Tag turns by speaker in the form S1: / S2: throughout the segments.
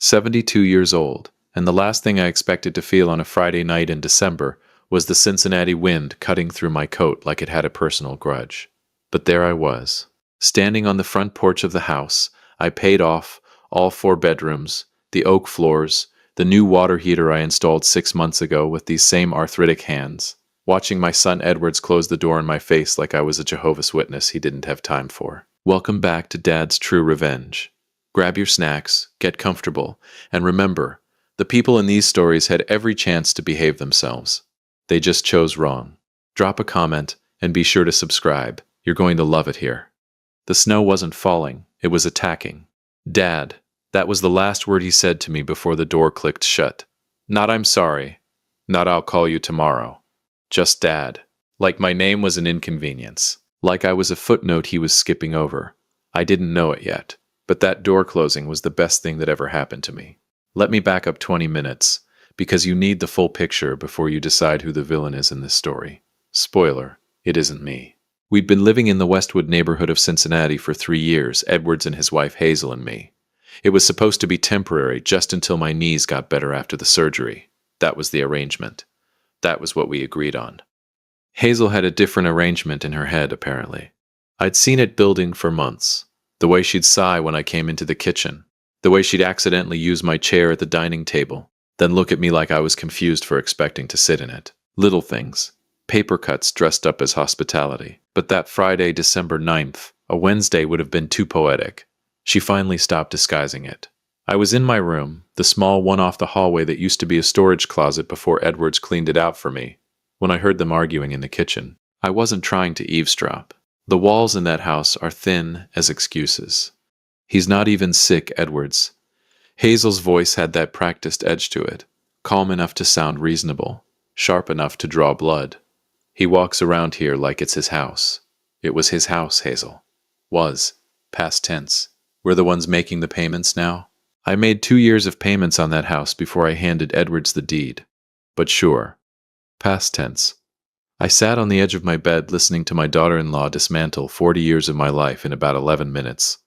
S1: 72 years old, and the last thing I expected to feel on a Friday night in December was the Cincinnati wind cutting through my coat like it had a personal grudge. But there I was, standing on the front porch of the house I paid off, all 4 bedrooms, the oak floors, the new water heater I installed 6 months ago with these same arthritic hands, watching my son Edwards close the door in my face like I was a Jehovah's Witness he didn't have time for. Welcome back to Dad's True Revenge. Grab your snacks, get comfortable, and remember, the people in these stories had every chance to behave themselves. They just chose wrong. Drop a comment, and be sure to subscribe. You're going to love it here. The snow wasn't falling, it was attacking. Dad, that was the last word he said to me before the door clicked shut. Not I'm sorry. Not I'll call you tomorrow. Just Dad. Like my name was an inconvenience. Like I was a footnote he was skipping over. I didn't know it yet, but that door closing was the best thing that ever happened to me. Let me back up 20 minutes, because you need the full picture before you decide who the villain is in this story. Spoiler, it isn't me. We'd been living in the Westwood neighborhood of Cincinnati for 3 years, Edwards and his wife Hazel and me. It was supposed to be temporary, just until my knees got better after the surgery. That was the arrangement. That was what we agreed on. Hazel had a different arrangement in her head, apparently. I'd seen it building for months. The way she'd sigh when I came into the kitchen. The way she'd accidentally use my chair at the dining table, then look at me like I was confused for expecting to sit in it. Little things. Paper cuts dressed up as hospitality. But that Friday, December 9th, a Wednesday would have been too poetic. She finally stopped disguising it. I was in my room, the small one off the hallway that used to be a storage closet before Edwards cleaned it out for me, when I heard them arguing in the kitchen. I wasn't trying to eavesdrop. The walls in that house are thin as excuses. He's not even sick, Edwards. Hazel's voice had that practiced edge to it, calm enough to sound reasonable, sharp enough to draw blood. He walks around here like it's his house. It was his house, Hazel. Was. Past tense. We're the ones making the payments now. I made 2 years of payments on that house before I handed Edwards the deed. But sure. Past tense. I sat on the edge of my bed listening to my daughter-in-law dismantle 40 years of my life in about 11 minutes.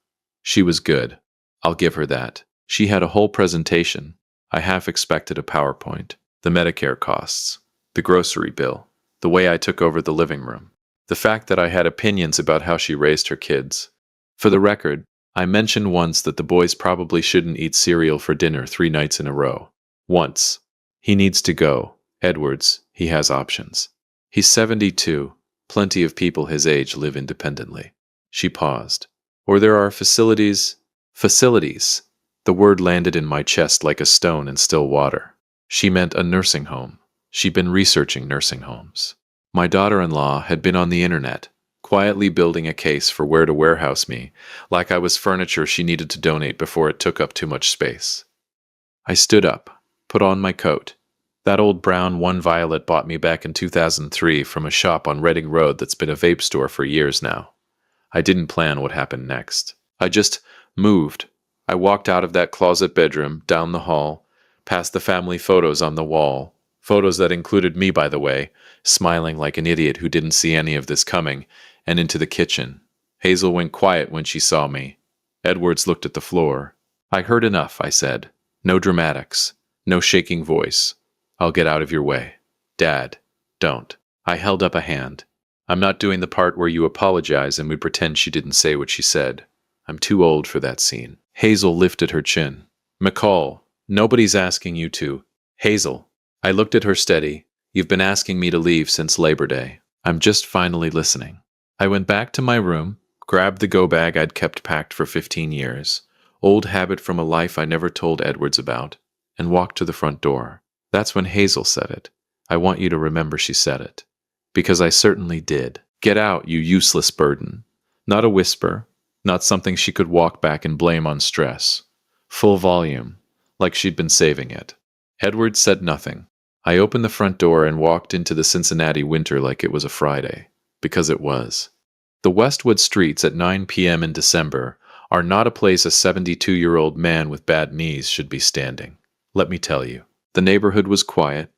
S1: She was good. I'll give her that. She had a whole presentation. I half expected a PowerPoint. The Medicare costs. The grocery bill. The way I took over the living room. The fact that I had opinions about how she raised her kids. For the record, I mentioned once that the boys probably shouldn't eat cereal for dinner 3 nights in a row. Once. He needs to go. Edwards, he has options. He's 72. Plenty of people his age live independently. She paused. Or there are facilities. Facilities. The word landed in my chest like a stone in still water. She meant a nursing home. She'd been researching nursing homes. My daughter-in-law had been on the internet, quietly building a case for where to warehouse me, like I was furniture she needed to donate before it took up too much space. I stood up, put on my coat. That old brown One Violet bought me back in 2003 from a shop on Reading Road that's been a vape store for years now. I didn't plan what happened next. I just moved. I walked out of that closet bedroom, down the hall, past the family photos on the wall, photos that included me, by the way, smiling like an idiot who didn't see any of this coming, and into the kitchen. Hazel went quiet when she saw me. Edwards looked at the floor. I heard enough, I said. No dramatics. No shaking voice. I'll get out of your way. Dad, don't. I held up a hand. I'm not doing the part where you apologize and we pretend she didn't say what she said. I'm too old for that scene. Hazel lifted her chin. McCall, nobody's asking you to. Hazel. I looked at her steady. You've been asking me to leave since Labor Day. I'm just finally listening. I went back to my room, grabbed the go bag I'd kept packed for 15 years, old habit from a life I never told Edwards about, and walked to the front door. That's when Hazel said it. I want you to remember she said it. Because I certainly did. Get out, you useless burden. Not a whisper, not something she could walk back and blame on stress. Full volume, like she'd been saving it. Edwards said nothing. I opened the front door and walked into the Cincinnati winter like it was a Friday. Because it was. The Westwood streets at 9 p.m. in December are not a place a 72-year-old man with bad knees should be standing. Let me tell you. The neighborhood was quiet,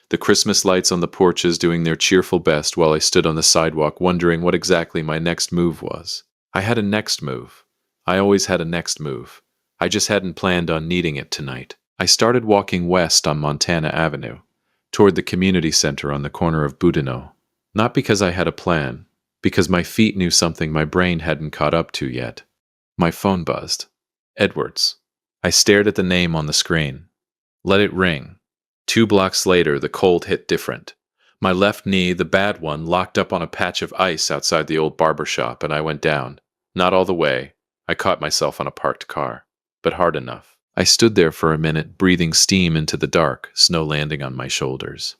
S1: the Christmas lights on the porches doing their cheerful best while I stood on the sidewalk wondering what exactly my next move was. I had a next move. I always had a next move. I just hadn't planned on needing it tonight. I started walking west on Montana Avenue, toward the community center on the corner of Boudinot. Not because I had a plan, because my feet knew something my brain hadn't caught up to yet. My phone buzzed. Edwards. I stared at the name on the screen. Let it ring. 2 blocks later, the cold hit different. My left knee, the bad one, locked up on a patch of ice outside the old barber shop, and I went down. Not all the way. I caught myself on a parked car, but hard enough. I stood there for a minute, breathing steam into the dark, snow landing on my shoulders.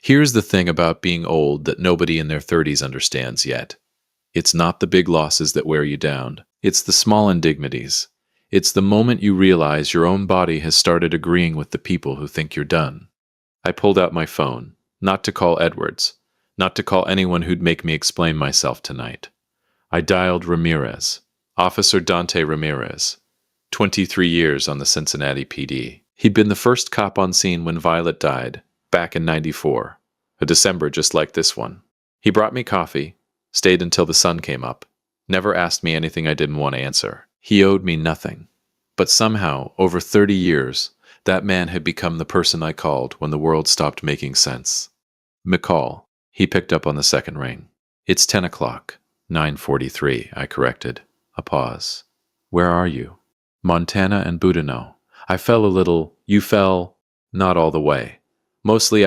S1: Here's the thing about being old that nobody in their 30s understands yet. It's not the big losses that wear you down. It's the small indignities. It's the moment you realize your own body has started agreeing with the people who think you're done. I pulled out my phone, not to call Edwards, not to call anyone who'd make me explain myself tonight. I dialed Ramirez, Officer Dante Ramirez, 23 years on the Cincinnati PD. He'd been the first cop on scene when Violet died, back in '94, a December just like this one. He brought me coffee, stayed until the sun came up, never asked me anything I didn't want to answer. He owed me nothing. But somehow, over 30 years, that man had become the person I called when the world stopped making sense. McCall. He picked up on the second ring. It's 10 o'clock. 9:43, I corrected. A pause. Where are you? Montana and Boudinot. I fell a little. You fell. Not all the way. Mostly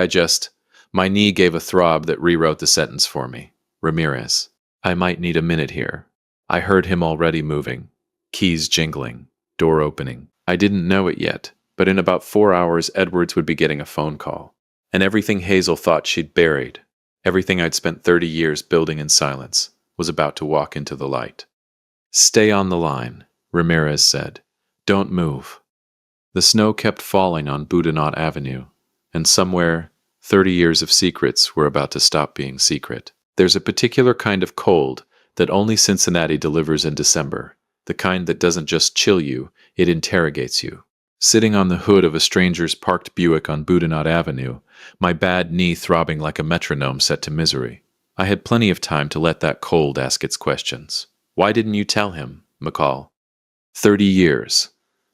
S1: my knee gave a throb that rewrote the sentence for me. Ramirez. I might need a minute here. I heard him already moving. Keys jingling. Door opening. I didn't know it yet, but in about 4 hours Edwards would be getting a phone call. And everything Hazel thought she'd buried, everything I'd spent 30 years building in silence, was about to walk into the light. Stay on the line, Ramirez said. Don't move. The snow kept falling on Boudinot Avenue, and somewhere, 30 years of secrets were about to stop being secret. There's a particular kind of cold that only Cincinnati delivers in December, the kind that doesn't just chill you, it interrogates you. Sitting on the hood of a stranger's parked Buick on Boudinot Avenue, my bad knee throbbing like a metronome set to misery, I had plenty of time to let that cold ask its questions. Why didn't you tell him, McCall? 30 years.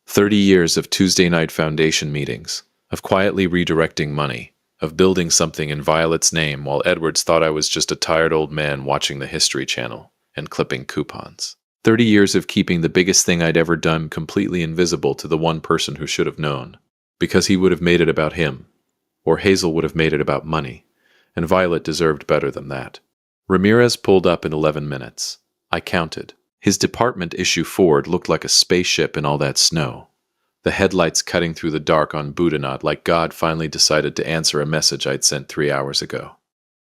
S1: 30 years of Tuesday night foundation meetings, of quietly redirecting money, of building something in Violet's name while Edwards thought I was just a tired old man watching the History Channel and clipping coupons. 30 years of keeping the biggest thing I'd ever done completely invisible to the one person who should have known, because he would have made it about him, or Hazel would have made it about money, and Violet deserved better than that. Ramirez pulled up in 11 minutes. I counted. His department issue Ford looked like a spaceship in all that snow, the headlights cutting through the dark on Boudinot like God finally decided to answer a message I'd sent 3 hours ago.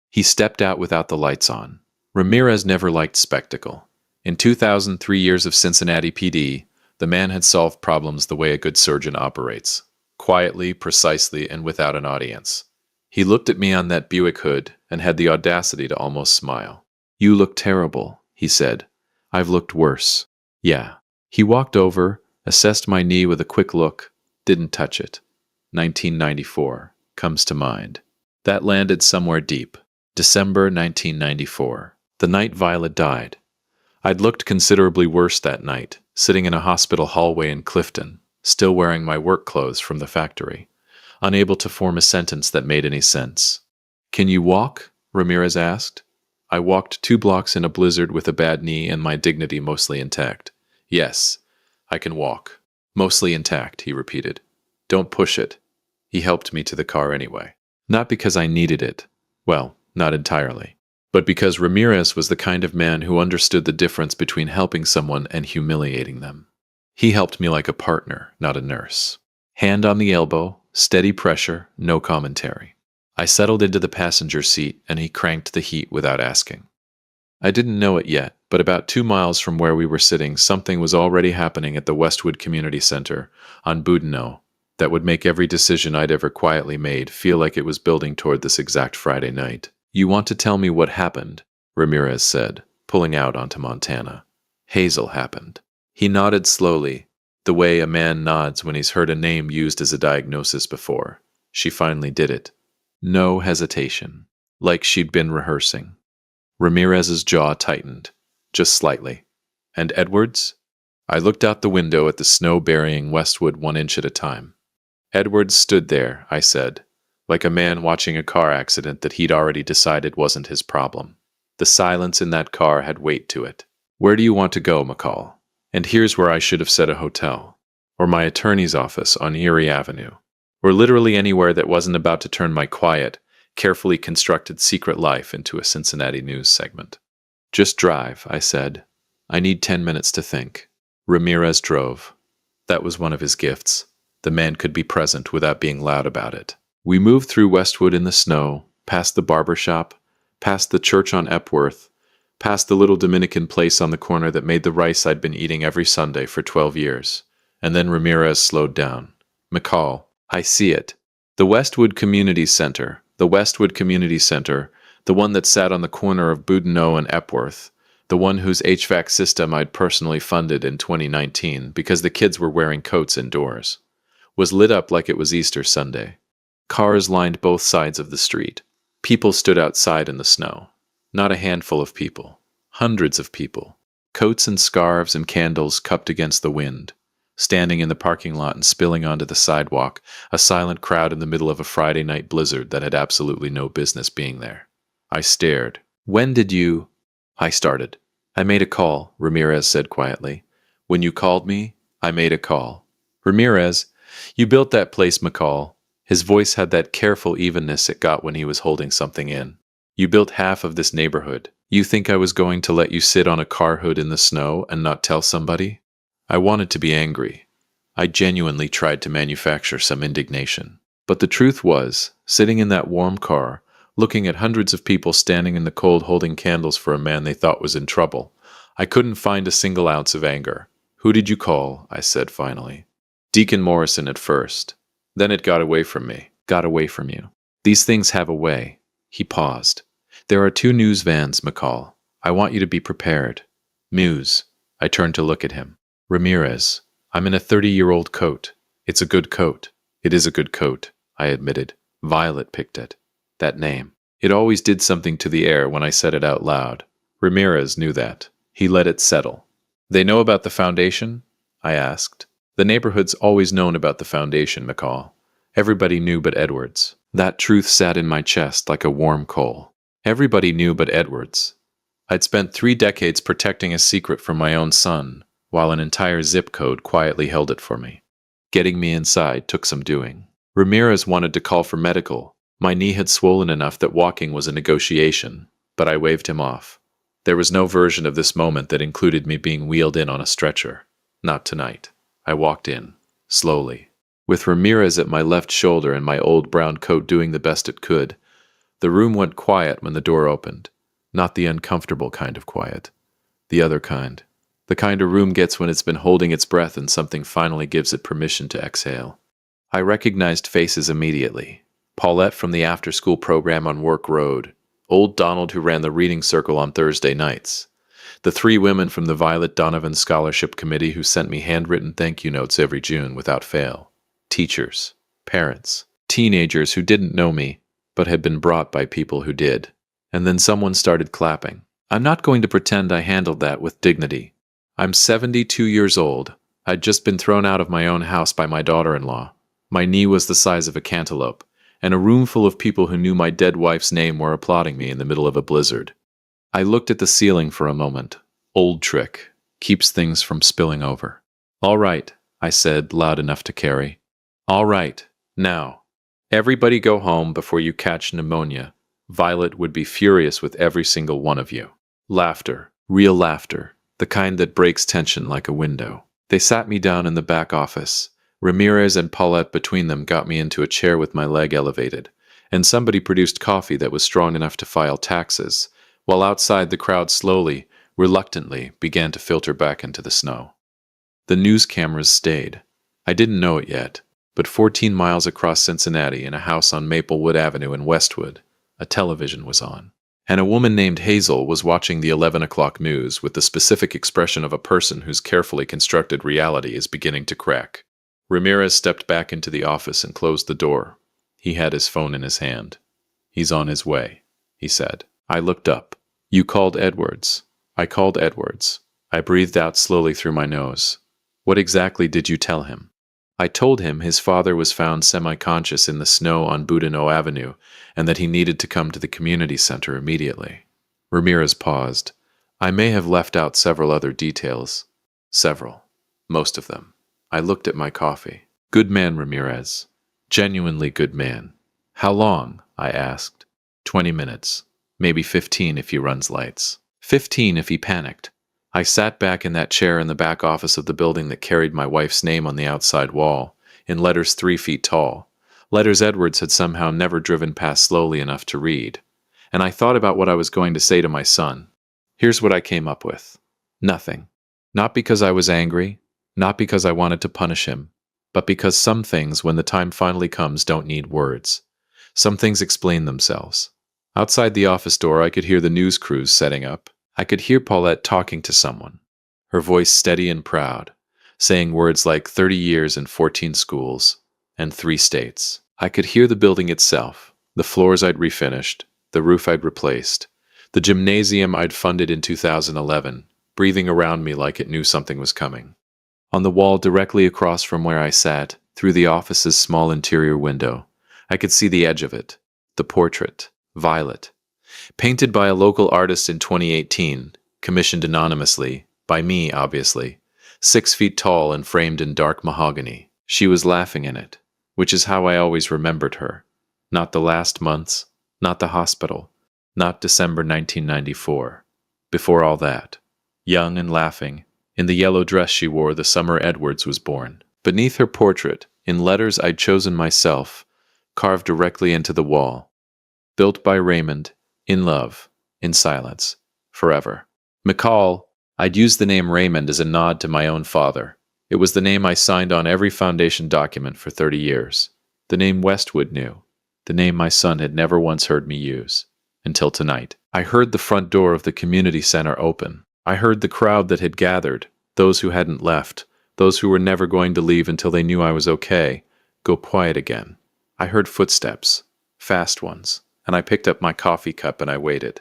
S1: He stepped out without the lights on. Ramirez never liked spectacle. In 2003 years of Cincinnati PD, the man had solved problems the way a good surgeon operates, quietly, precisely, and without an audience. He looked at me on that Buick hood and had the audacity to almost smile. You look terrible, he said. I've looked worse. Yeah. He walked over, assessed my knee with a quick look, didn't touch it. 1994 comes to mind. That landed somewhere deep. December 1994, the night Violet died. I'd looked considerably worse that night, sitting in a hospital hallway in Clifton, still wearing my work clothes from the factory, unable to form a sentence that made any sense. Can you walk? Ramirez asked. I walked 2 blocks in a blizzard with a bad knee and my dignity mostly intact. Yes, I can walk. Mostly intact, he repeated. Don't push it. He helped me to the car anyway. Not because I needed it. Well, not entirely. But because Ramirez was the kind of man who understood the difference between helping someone and humiliating them. He helped me like a partner, not a nurse. Hand on the elbow, steady pressure, no commentary. I settled into the passenger seat and he cranked the heat without asking. I didn't know it yet, but about 2 miles from where we were sitting, something was already happening at the Westwood Community Center on Boudinot that would make every decision I'd ever quietly made feel like it was building toward this exact Friday night. You want to tell me what happened? Ramirez said, pulling out onto Montana. Hazel happened. He nodded slowly, the way a man nods when he's heard a name used as a diagnosis before. She finally did it. No hesitation, like she'd been rehearsing. Ramirez's jaw tightened, just slightly. And Edwards? I looked out the window at the snow burying Westwood 1 inch at a time. Edwards stood there, I said, like a man watching a car accident that he'd already decided wasn't his problem. The silence in that car had weight to it. Where do you want to go, McCall? And here's where I should have said a hotel, or my attorney's office on Erie Avenue, or literally anywhere that wasn't about to turn my quiet, carefully constructed secret life into a Cincinnati news segment. Just drive, I said. I need 10 minutes to think. Ramirez drove. That was one of his gifts. The man could be present without being loud about it. We moved through Westwood in the snow, past the barber shop, past the church on Epworth, past the little Dominican place on the corner that made the rice I'd been eating every Sunday for 12 years. And then Ramirez slowed down. McCall, I see it. The Westwood Community Center, the one that sat on the corner of Boudinot and Epworth, the one whose HVAC system I'd personally funded in 2019 because the kids were wearing coats indoors, was lit up like it was Easter Sunday. Cars lined both sides of the street. People stood outside in the snow. Not a handful of people. Hundreds of people. Coats and scarves and candles cupped against the wind. Standing in the parking lot and spilling onto the sidewalk, a silent crowd in the middle of a Friday night blizzard that had absolutely no business being there. I stared. When did you... I started. I made a call, Ramirez said quietly. When you called me, I made a call. Ramirez, you built that place, McCall. His voice had that careful evenness it got when he was holding something in. You built half of this neighborhood. You think I was going to let you sit on a car hood in the snow and not tell somebody? I wanted to be angry. I genuinely tried to manufacture some indignation. But the truth was, sitting in that warm car, looking at hundreds of people standing in the cold holding candles for a man they thought was in trouble, I couldn't find a single ounce of anger. Who did you call? I said finally. Deacon Morrison at first. Then it got away from me. Got away from you. These things have a way. He paused. There are 2 news vans, McCall. I want you to be prepared. News. I turned to look at him. Ramirez, I'm in a 30-year-old coat. It's a good coat. It is a good coat, I admitted. Violet picked it. That name. It always did something to the air when I said it out loud. Ramirez knew that. He let it settle. They know about the foundation? I asked. The neighborhood's always known about the foundation, McCall. Everybody knew but Edwards. That truth sat in my chest like a warm coal. Everybody knew but Edwards. I'd spent 3 decades protecting a secret from my own son, while an entire zip code quietly held it for me. Getting me inside took some doing. Ramirez wanted to call for medical. My knee had swollen enough that walking was a negotiation, but I waved him off. There was no version of this moment that included me being wheeled in on a stretcher. Not tonight. I walked in, slowly, with Ramirez at my left shoulder and my old brown coat doing the best it could. The room went quiet when the door opened. Not the uncomfortable kind of quiet. The other kind. The kind a room gets when it's been holding its breath and something finally gives it permission to exhale. I recognized faces immediately. Paulette from the after-school program on Work Road. Old Donald who ran the reading circle on Thursday nights. The 3 women from the Violet Donovan Scholarship Committee who sent me handwritten thank you notes every June without fail. Teachers. Parents. Teenagers who didn't know me, but had been brought by people who did. And then someone started clapping. I'm not going to pretend I handled that with dignity. I'm 72 years old. I'd just been thrown out of my own house by my daughter-in-law. My knee was the size of a cantaloupe, and a room full of people who knew my dead wife's name were applauding me in the middle of a blizzard. I looked at the ceiling for a moment. Old trick. Keeps things from spilling over. All right, I said, loud enough to carry. All right, now. Everybody go home before you catch pneumonia. Violet would be furious with every single one of you. Laughter. Real laughter. The kind that breaks tension like a window. They sat me down in the back office. Ramirez and Paulette between them got me into a chair with my leg elevated, and somebody produced coffee that was strong enough to file taxes, while outside the crowd slowly, reluctantly, began to filter back into the snow. The news cameras stayed. I didn't know it yet, but 14 miles across Cincinnati in a house on Maplewood Avenue in Westwood, a television was on. And a woman named Hazel was watching the 11 o'clock news with the specific expression of a person whose carefully constructed reality is beginning to crack. Ramirez stepped back into the office and closed the door. He had his phone in his hand. He's on his way, he said. I looked up. You called Edwards. I called Edwards. I breathed out slowly through my nose. What exactly did you tell him? I told him his father was found semi-conscious in the snow on Boudinot Avenue and that he needed to come to the community center immediately. Ramirez paused. I may have left out several other details. Several. Most of them. I looked at my coffee. Good man, Ramirez. Genuinely good man. How long? I asked. 20 minutes. Maybe 15 if he runs lights. 15 if he panicked. I sat back in that chair in the back office of the building that carried my wife's name on the outside wall, in letters 3 feet tall. Letters Edwards had somehow never driven past slowly enough to read. And I thought about what I was going to say to my son. Here's what I came up with. Nothing. Not because I was angry, not because I wanted to punish him, but because some things, when the time finally comes, don't need words. Some things explain themselves. Outside the office door, I could hear the news crews setting up. I could hear Paulette talking to someone, her voice steady and proud, saying words like 30 years and 14 schools, and 3 states. I could hear the building itself, the floors I'd refinished, the roof I'd replaced, the gymnasium I'd funded in 2011, breathing around me like it knew something was coming. On the wall directly across from where I sat, through the office's small interior window, I could see the edge of it, the portrait, Violet. Painted by a local artist in 2018, commissioned anonymously, by me, obviously, 6 feet tall and framed in dark mahogany. She was laughing in it, which is how I always remembered her. Not the last months, not the hospital, not December 1994. Before all that, young and laughing, in the yellow dress she wore the summer Edwards was born. Beneath her portrait, in letters I'd chosen myself, carved directly into the wall. Built by Raymond, in love, in silence, forever. McCall, I'd used the name Raymond as a nod to my own father. It was the name I signed on every foundation document for 30 years. The name Westwood knew. The name my son had never once heard me use. Until tonight. I heard the front door of the community center open. I heard the crowd that had gathered, those who hadn't left, those who were never going to leave until they knew I was okay, go quiet again. I heard footsteps, fast ones. And I picked up my coffee cup and I waited.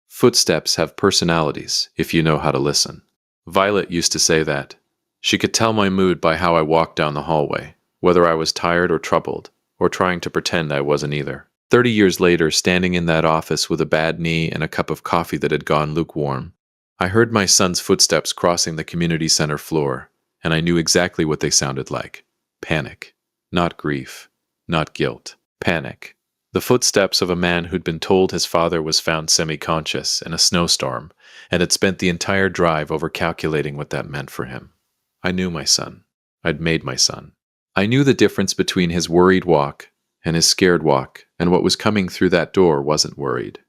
S1: Footsteps have personalities, if you know how to listen. Violet used to say that. She could tell my mood by how I walked down the hallway, whether I was tired or troubled, or trying to pretend I wasn't either. 30 years later, standing in that office with a bad knee and a cup of coffee that had gone lukewarm, I heard my son's footsteps crossing the community center floor, and I knew exactly what they sounded like. Panic. Not grief. Not guilt. Panic. The footsteps of a man who'd been told his father was found semi-conscious in a snowstorm and had spent the entire drive over-calculating what that meant for him. I knew my son. I'd made my son. I knew the difference between his worried walk and his scared walk, and what was coming through that door wasn't worried.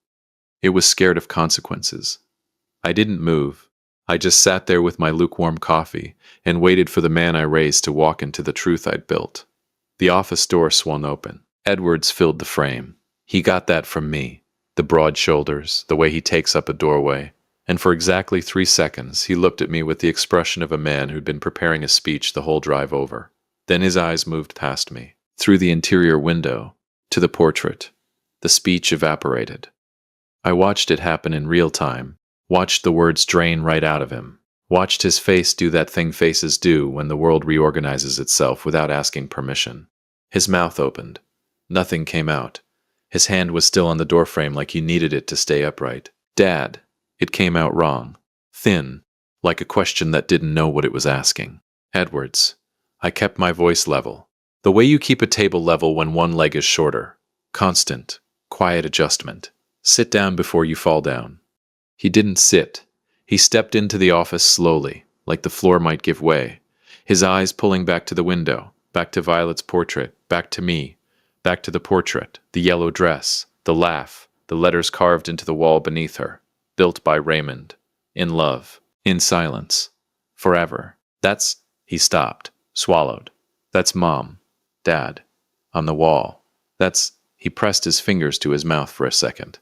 S1: It was scared of consequences. I didn't move. I just sat there with my lukewarm coffee and waited for the man I raised to walk into the truth I'd built. The office door swung open. Edwards filled the frame. He got that from me. The broad shoulders, the way he takes up a doorway. And for exactly 3 seconds, he looked at me with the expression of a man who'd been preparing a speech the whole drive over. Then his eyes moved past me, through the interior window, to the portrait. The speech evaporated. I watched it happen in real time, watched the words drain right out of him, watched his face do that thing faces do when the world reorganizes itself without asking permission. His mouth opened. Nothing came out. His hand was still on the doorframe like he needed it to stay upright. Dad. It came out wrong. Thin, like a question that didn't know what it was asking. Edwards. I kept my voice level. The way you keep a table level when one leg is shorter. Constant, quiet adjustment. Sit down before you fall down. He didn't sit. He stepped into the office slowly, like the floor might give way. His eyes pulling back to the window, back to Violet's portrait, back to me. Back to the portrait, the yellow dress, the laugh, the letters carved into the wall beneath her. Built by Raymond. In love. In silence. Forever. That's... He stopped. Swallowed. That's Mom. Dad. On the wall. That's... He pressed his fingers to his mouth for a second.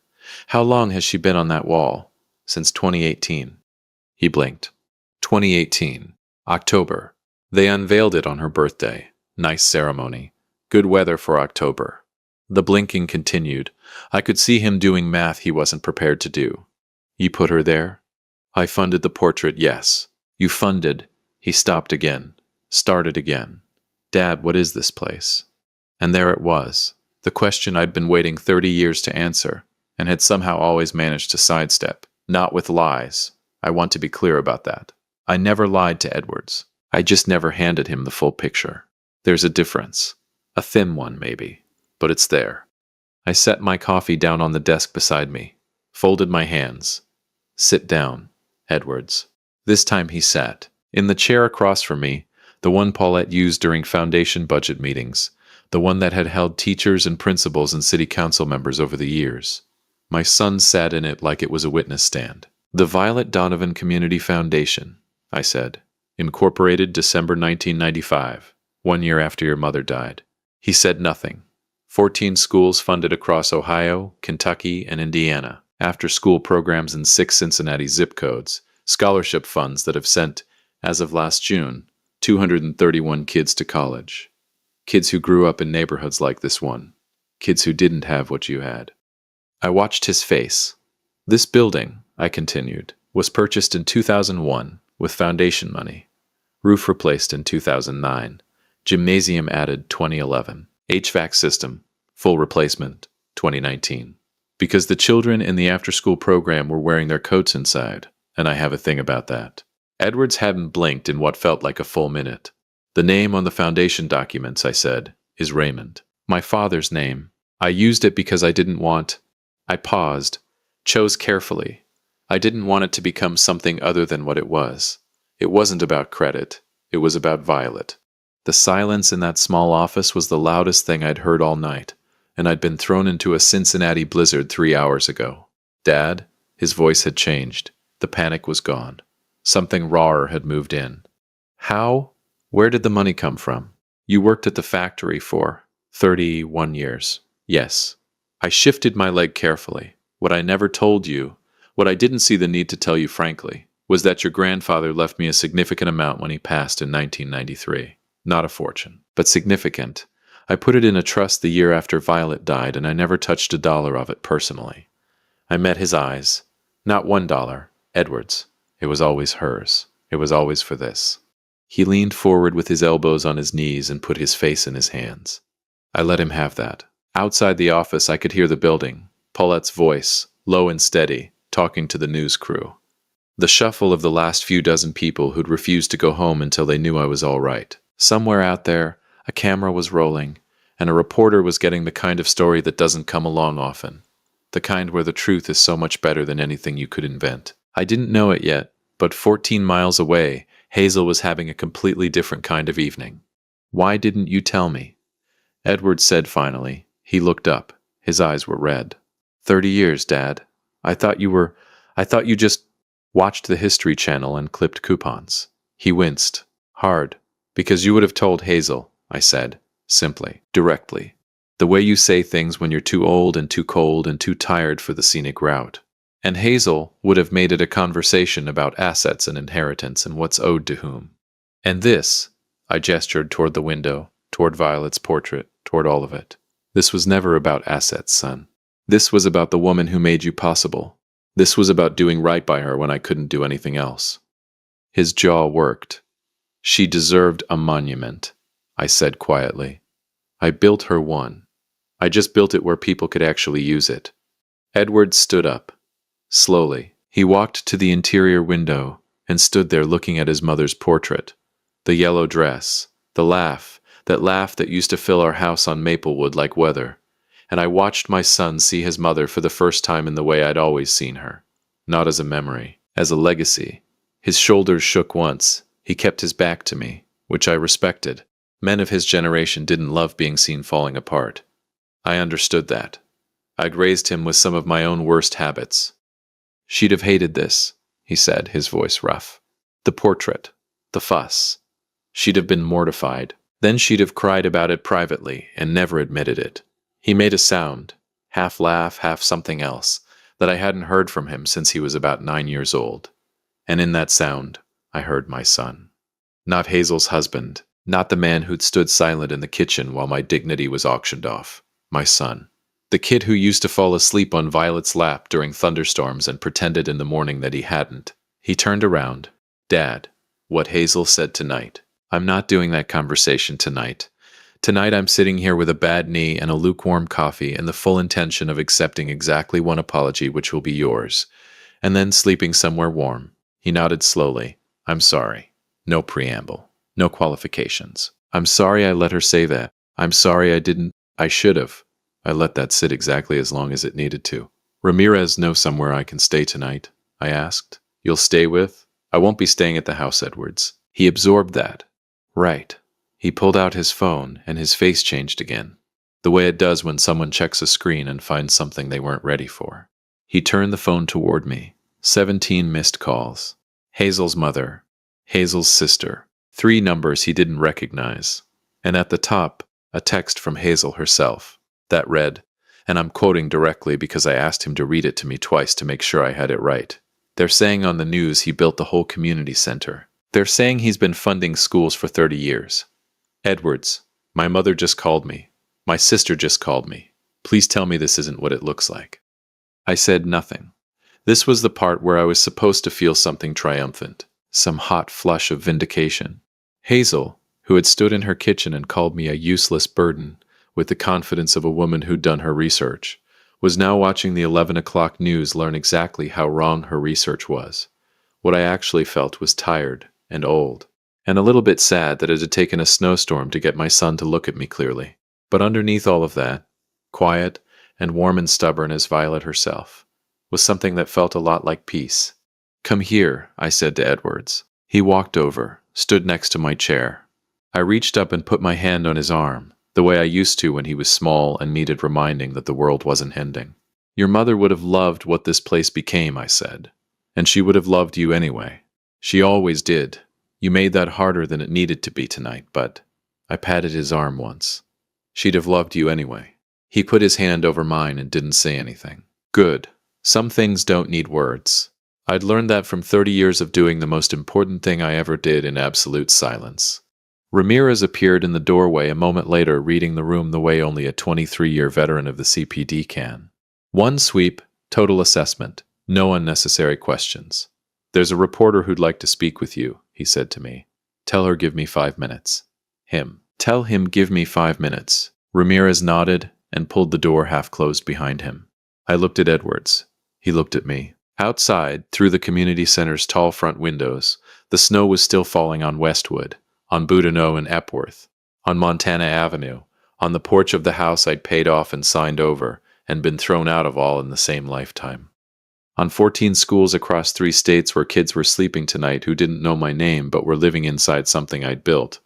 S1: How long has she been on that wall? Since 2018. He blinked. 2018. October. They unveiled it on her birthday. Nice ceremony. Good weather for October. The blinking continued. I could see him doing math he wasn't prepared to do. You put her there? I funded the portrait, yes. You funded. He stopped again. Started again. Dad, what is this place? And there it was. The question I'd been waiting 30 years to answer, and had somehow always managed to sidestep. Not with lies. I want to be clear about that. I never lied to Edwards. I just never handed him the full picture. There's a difference. A thin one, maybe. But it's there. I set my coffee down on the desk beside me, folded my hands. Sit down, Edwards. This time he sat. In the chair across from me, the one Paulette used during foundation budget meetings, the one that had held teachers and principals and city council members over the years. My son sat in it like it was a witness stand. The Violet Donovan Community Foundation, I said, incorporated December 1995, 1 year after your mother died. He said nothing. 14 schools funded across Ohio, Kentucky, and Indiana, after-school programs in 6 Cincinnati zip codes, scholarship funds that have sent, as of last June, 231 kids to college. Kids who grew up in neighborhoods like this one. Kids who didn't have what you had. I watched his face. This building, I continued, was purchased in 2001 with foundation money. Roof replaced in 2009. Gymnasium added 2011. HVAC system, full replacement, 2019. Because the children in the after-school program were wearing their coats inside, and I have a thing about that. Edwards hadn't blinked in what felt like a full minute. The name on the foundation documents, I said, is Raymond. My father's name. I used it because I didn't want... I paused, chose carefully. I didn't want it to become something other than what it was. It wasn't about credit. It was about Violet. The silence in that small office was the loudest thing I'd heard all night, and I'd been thrown into a Cincinnati blizzard 3 hours ago. Dad? His voice had changed. The panic was gone. Something rawer had moved in. How? Where did the money come from? You worked at the factory for 31 years. Yes. I shifted my leg carefully. What I never told you, what I didn't see the need to tell you frankly, was that your grandfather left me a significant amount when he passed in 1993. Not a fortune, but significant. I put it in a trust the year after Violet died, and I never touched a dollar of it personally. I met his eyes. Not $1, Edwards. It was always hers. It was always for this. He leaned forward with his elbows on his knees and put his face in his hands. I let him have that. Outside the office, I could hear the building, Paulette's voice, low and steady, talking to the news crew. The shuffle of the last few dozen people who'd refused to go home until they knew I was all right. Somewhere out there, a camera was rolling, and a reporter was getting the kind of story that doesn't come along often. The kind where the truth is so much better than anything you could invent. I didn't know it yet, but 14 miles away, Hazel was having a completely different kind of evening. Why didn't you tell me? Edward said finally. He looked up. His eyes were red. 30 years, Dad. I thought you just watched the History Channel and clipped coupons. He winced. Hard. Because you would have told Hazel, I said, simply, directly. The way you say things when you're too old and too cold and too tired for the scenic route. And Hazel would have made it a conversation about assets and inheritance and what's owed to whom. And this, I gestured toward the window, toward Violet's portrait, toward all of it. This was never about assets, son. This was about the woman who made you possible. This was about doing right by her when I couldn't do anything else. His jaw worked. She deserved a monument, I said quietly. I built her one. I just built it where people could actually use it. Edward stood up. Slowly, he walked to the interior window and stood there looking at his mother's portrait. The yellow dress, the laugh, that laugh that used to fill our house on Maplewood like weather. And I watched my son see his mother for the first time in the way I'd always seen her. Not as a memory, as a legacy. His shoulders shook once. He kept his back to me, which I respected. Men of his generation didn't love being seen falling apart. I understood that. I'd raised him with some of my own worst habits. She'd have hated this, he said, his voice rough. The portrait. The fuss. She'd have been mortified. Then she'd have cried about it privately and never admitted it. He made a sound, half laugh, half something else, that I hadn't heard from him since he was about 9 years old. And in that sound, I heard my son. Not Hazel's husband, not the man who'd stood silent in the kitchen while my dignity was auctioned off. My son. The kid who used to fall asleep on Violet's lap during thunderstorms and pretended in the morning that he hadn't. He turned around. Dad, what Hazel said tonight. I'm not doing that conversation tonight. Tonight I'm sitting here with a bad knee and a lukewarm coffee and the full intention of accepting exactly one apology, which will be yours, and then sleeping somewhere warm. He nodded slowly. I'm sorry. No preamble. No qualifications. I'm sorry I let her say that. I'm sorry I didn't. I should have. I let that sit exactly as long as it needed to. Ramirez know somewhere I can stay tonight? I asked. You'll stay with? I won't be staying at the house, Edwards. He absorbed that. Right. He pulled out his phone, and his face changed again, the way it does when someone checks a screen and finds something they weren't ready for. He turned the phone toward me. 17 missed calls. Hazel's mother. Hazel's sister. 3 numbers he didn't recognize. And at the top, a text from Hazel herself. That read, and I'm quoting directly because I asked him to read it to me twice to make sure I had it right. They're saying on the news he built the whole community center. They're saying he's been funding schools for 30 years. Edwards, my mother just called me. My sister just called me. Please tell me this isn't what it looks like. I said nothing. This was the part where I was supposed to feel something triumphant, some hot flush of vindication. Hazel, who had stood in her kitchen and called me a useless burden, with the confidence of a woman who'd done her research, was now watching the 11 o'clock news learn exactly how wrong her research was. What I actually felt was tired and old, and a little bit sad that it had taken a snowstorm to get my son to look at me clearly. But underneath all of that, quiet and warm and stubborn as Violet herself, was something that felt a lot like peace. Come here, I said to Edwards. He walked over, stood next to my chair. I reached up and put my hand on his arm, the way I used to when he was small and needed reminding that the world wasn't ending. Your mother would have loved what this place became, I said. And she would have loved you anyway. She always did. You made that harder than it needed to be tonight, but I patted his arm once. She'd have loved you anyway. He put his hand over mine and didn't say anything. Good. Some things don't need words. I'd learned that from 30 years of doing the most important thing I ever did in absolute silence. Ramirez appeared in the doorway a moment later, reading the room the way only a 23-year veteran of the CPD can. One sweep, total assessment, no unnecessary questions. There's a reporter who'd like to speak with you, he said to me. Tell her give me 5 minutes. Him. Tell him give me 5 minutes. Ramirez nodded and pulled the door half closed behind him. I looked at Edwards. He looked at me. Outside, through the community center's tall front windows, the snow was still falling on Westwood, on Boudinot and Epworth, on Montana Avenue, on the porch of the house I'd paid off and signed over, and been thrown out of all in the same lifetime. On 14 schools across 3 states where kids were sleeping tonight who didn't know my name but were living inside something I'd built.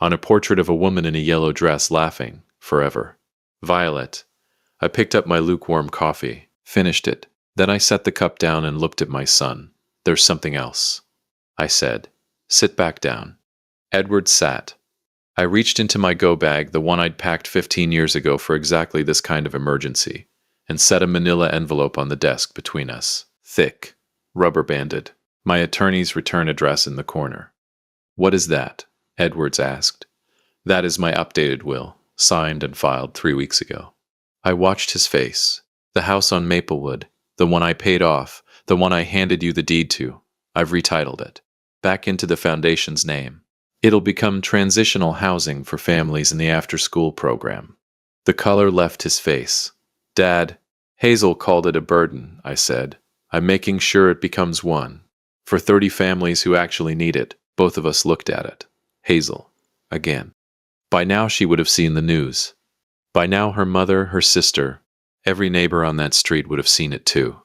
S1: On a portrait of a woman in a yellow dress laughing, forever. Violet. I picked up my lukewarm coffee, finished it. Then I set the cup down and looked at my son. There's something else. I said, sit back down. Edward sat. I reached into my go bag, the one I'd packed 15 years ago for exactly this kind of emergency, and set a manila envelope on the desk between us, thick, rubber-banded, my attorney's return address in the corner. What is that? Edwards asked. That is my updated will, signed and filed 3 weeks ago. I watched his face. The house on Maplewood, the one I paid off, the one I handed you the deed to. I've retitled it. Back into the foundation's name. It'll become transitional housing for families in the after-school program. The color left his face. Dad, Hazel called it a burden, I said. I'm making sure it becomes one. For 30 families who actually need it. Both of us looked at it. Hazel. Again. By now she would have seen the news. By now her mother, her sister, every neighbor on that street would have seen it too.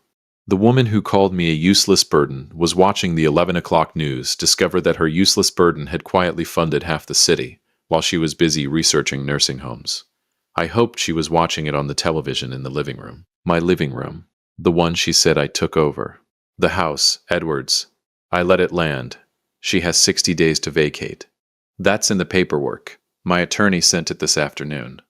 S1: The woman who called me a useless burden was watching the 11 o'clock news, discovered that her useless burden had quietly funded half the city, while she was busy researching nursing homes. I hoped she was watching it on the television in the living room. My living room. The one she said I took over. The house, Edwards. I let it land. She has 60 days to vacate. That's in the paperwork. My attorney sent it this afternoon.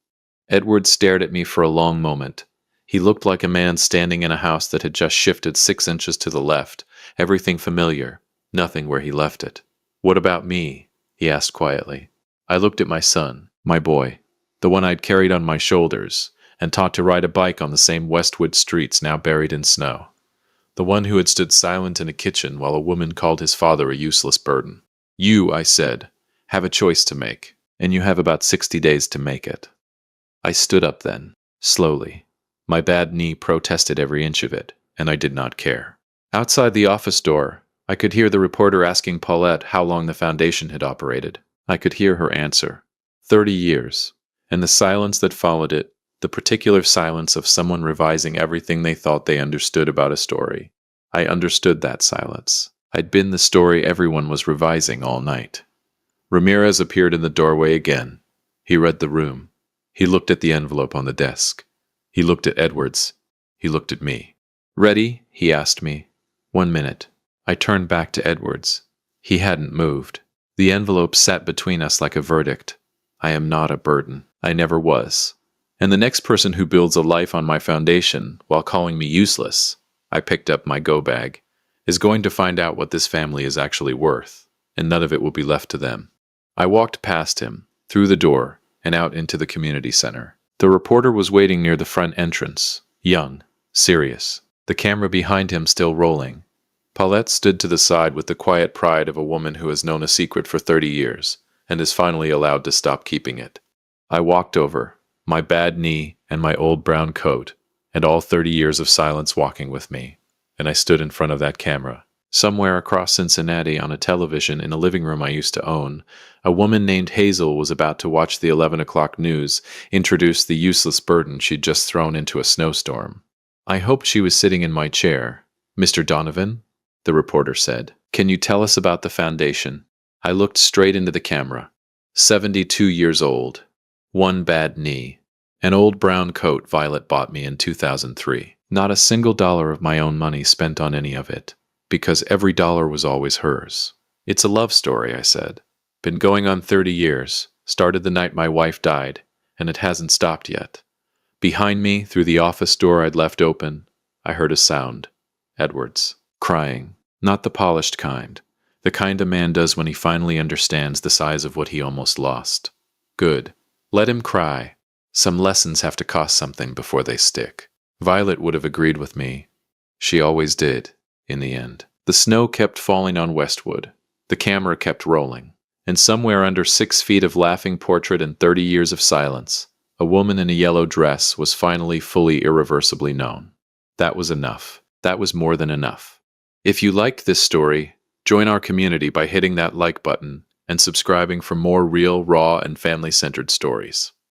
S1: Edwards stared at me for a long moment. He looked like a man standing in a house that had just shifted 6 inches to the left, everything familiar, nothing where he left it. What about me? He asked quietly. I looked at my son, my boy, the one I'd carried on my shoulders, and taught to ride a bike on the same Westwood streets now buried in snow. The one who had stood silent in a kitchen while a woman called his father a useless burden. You, I said, have a choice to make, and you have about 60 days to make it. I stood up then, slowly. My bad knee protested every inch of it, and I did not care. Outside the office door, I could hear the reporter asking Paulette how long the foundation had operated. I could hear her answer. 30 years. And the silence that followed it, the particular silence of someone revising everything they thought they understood about a story. I understood that silence. I'd been the story everyone was revising all night. Ramirez appeared in the doorway again. He read the room. He looked at the envelope on the desk. He looked at Edwards. He looked at me. Ready? He asked me. 1 minute. I turned back to Edwards. He hadn't moved. The envelope sat between us like a verdict. I am not a burden. I never was. And the next person who builds a life on my foundation while calling me useless, I picked up my go bag, is going to find out what this family is actually worth, and none of it will be left to them. I walked past him, through the door, and out into the community center. The reporter was waiting near the front entrance, young, serious, the camera behind him still rolling. Paulette stood to the side with the quiet pride of a woman who has known a secret for 30 years and is finally allowed to stop keeping it. I walked over, my bad knee and my old brown coat, and all 30 years of silence walking with me, and I stood in front of that camera. Somewhere across Cincinnati on a television in a living room I used to own, a woman named Hazel was about to watch the 11 o'clock news introduce the useless burden she'd just thrown into a snowstorm. I hoped she was sitting in my chair. Mr. Donovan, the reporter said, can you tell us about the foundation? I looked straight into the camera. 72 years old. One bad knee. An old brown coat Violet bought me in 2003. Not a single dollar of my own money spent on any of it, because every dollar was always hers. It's a love story, I said. Been going on 30 years, started the night my wife died, and it hasn't stopped yet. Behind me, through the office door I'd left open, I heard a sound. Edwards. Crying. Not the polished kind. The kind a man does when he finally understands the size of what he almost lost. Good. Let him cry. Some lessons have to cost something before they stick. Violet would have agreed with me. She always did, in the end. The snow kept falling on Westwood. The camera kept rolling. And somewhere under 6 feet of laughing portrait and 30 years of silence, a woman in a yellow dress was finally fully irreversibly known. That was enough. That was more than enough. If you liked this story, join our community by hitting that like button and subscribing for more real, raw, and family-centered stories.